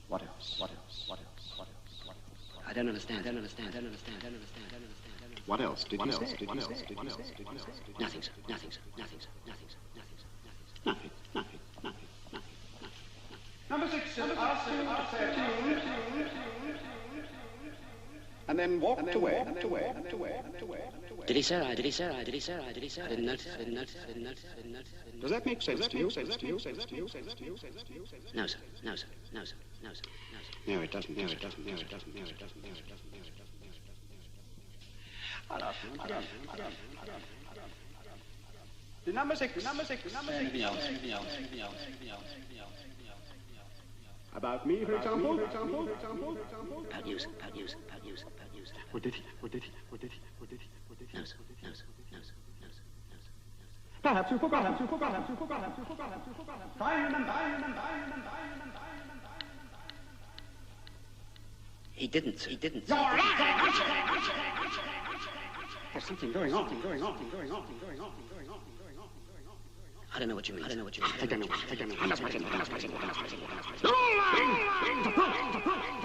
What else? What else? What else? What else? What else? I don't understand. What else did you say? Nothing, sir. Nothing. Number 6, asked you to say a tune. And then walked away. Did he, sir? I didn't notice. Does that make sense to you? No, sir. No, it doesn't. The number 6. Anything else? About me, for example? About you, sir. What did he? No, sir. Perhaps you forgot. Fine. He didn't, sir. You're lying! There's something going on. I don't know what you mean. I don't know. I know what you mean.